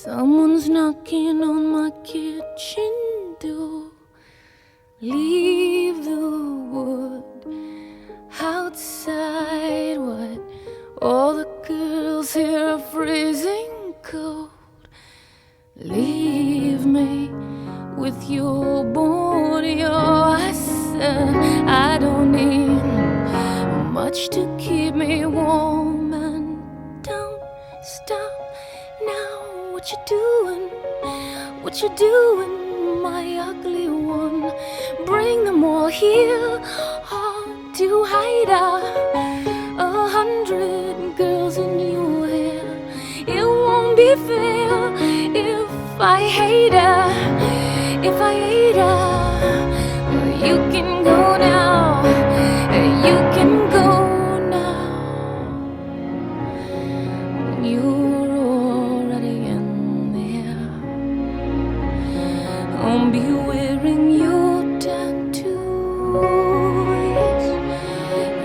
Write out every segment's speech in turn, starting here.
Someone's knocking on my kitchen door. Leave the wood outside. What? All the girls here are freezing cold. Leave me with your body. Oh, I said I don't need much to keep me warm. And don't stop now. What you doing? What you doing, my ugly one? Bring them all here, all to hide out. 100 girls in your hair. It won't be fair if I hate her. If I hate her, you can go now. You can go now. You're already in there. I'll be wearing your tattoos.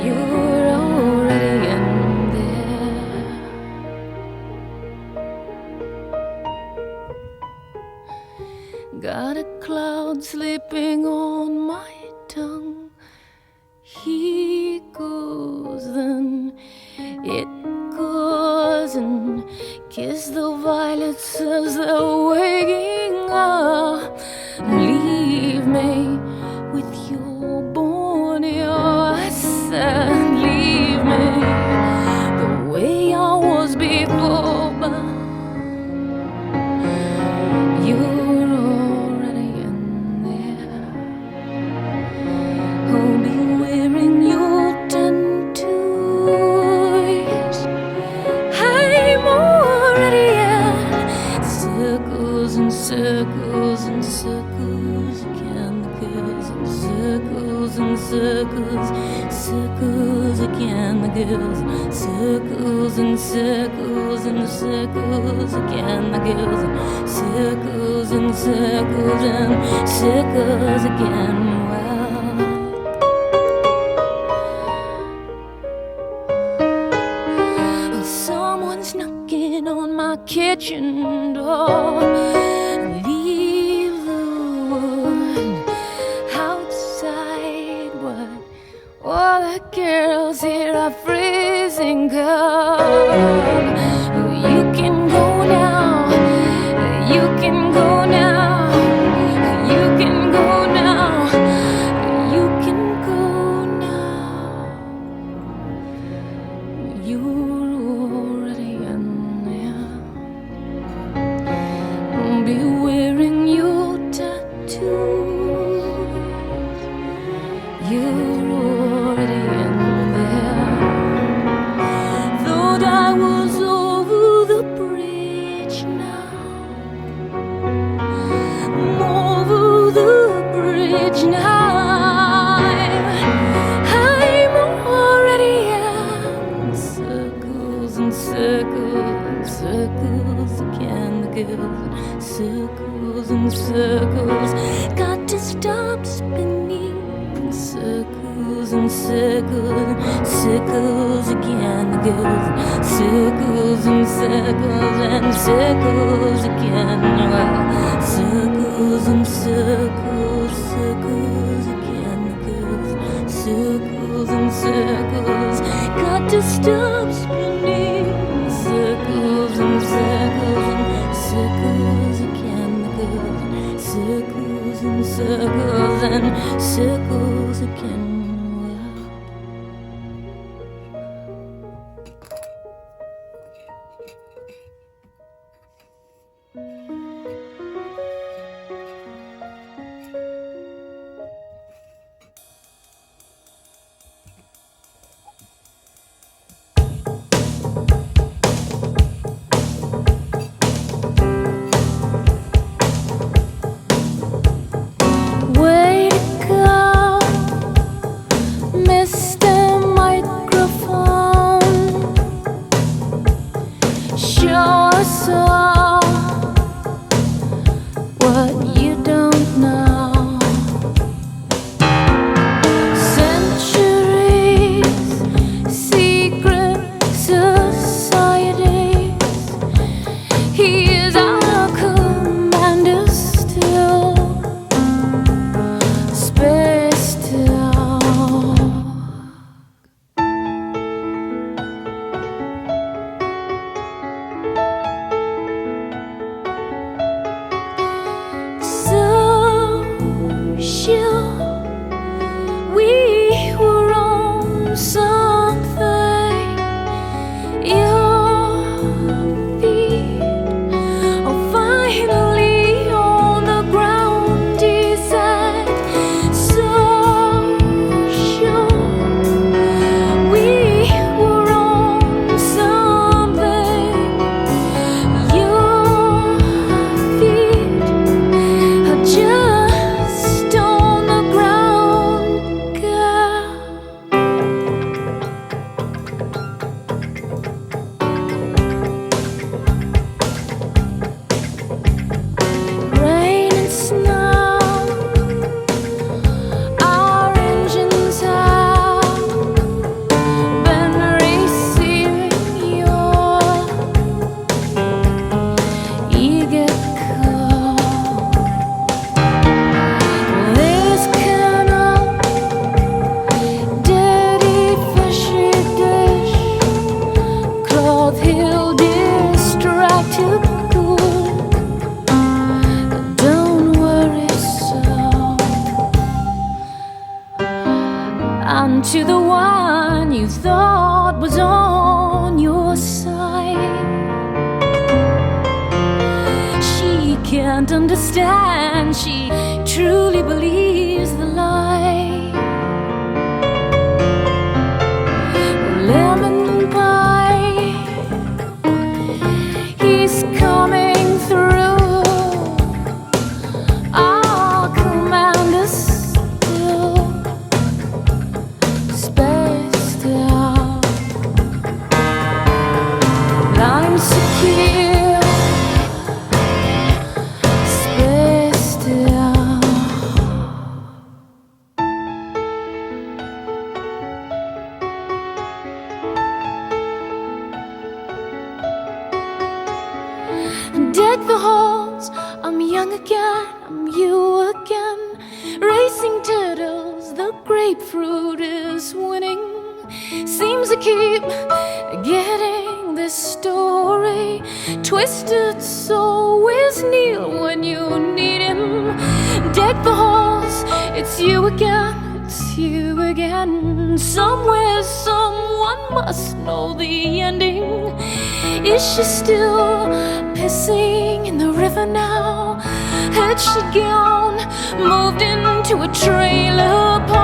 You're already in there. Got a cloud sleeping on my tongue. He goes, then it goes, and kiss the violets as they're waking up. Leave me with your body. Oh, I said leave me the way I was before, but you're already in there. I'll be wearing your tattoos. I'm already in circles and circles and circles again. The girls in circles and circles, circles again. The girls in circles and circles and circles again. The girls in circles and circles and circles again. Well, someone's knocking on my kitchen door. Leave the wood outside. What? All the girls here are freezing cold. You can go now. You can go now. You can go now. You can go now. You're already in there. I'll be wearing your tattoos. You're already in there. Thought I was over the bridge now. I'm over the bridge now. I'm already in circles and circles and circles again. The girls, circles and circles. Got to stop spinning. Circles and circles, circles again. The girls, circles and circles and circles again. Well, circles and circles, circles again. The girls, circles and circles. Got to stop spinning. Circles and circles and circles again. The girls, circles and circles and circles again. Way to go. to the one you thought was on your side. She can't understand, she truly believes the lie. Lemon pie, he's coming through. Our commander's still spaced out. I'm secure, spaced out. Deck the halls, I'm young again, I'm you again. Racing turtles, the grapefruit is winning. Seems to keep getting this story twisted, so where's Neil when you need him? Deck the halls, it's you again, it's you again. Somewhere someone must know the ending. Is she still pissing in the river now? Had she gone, moved into a trailer park?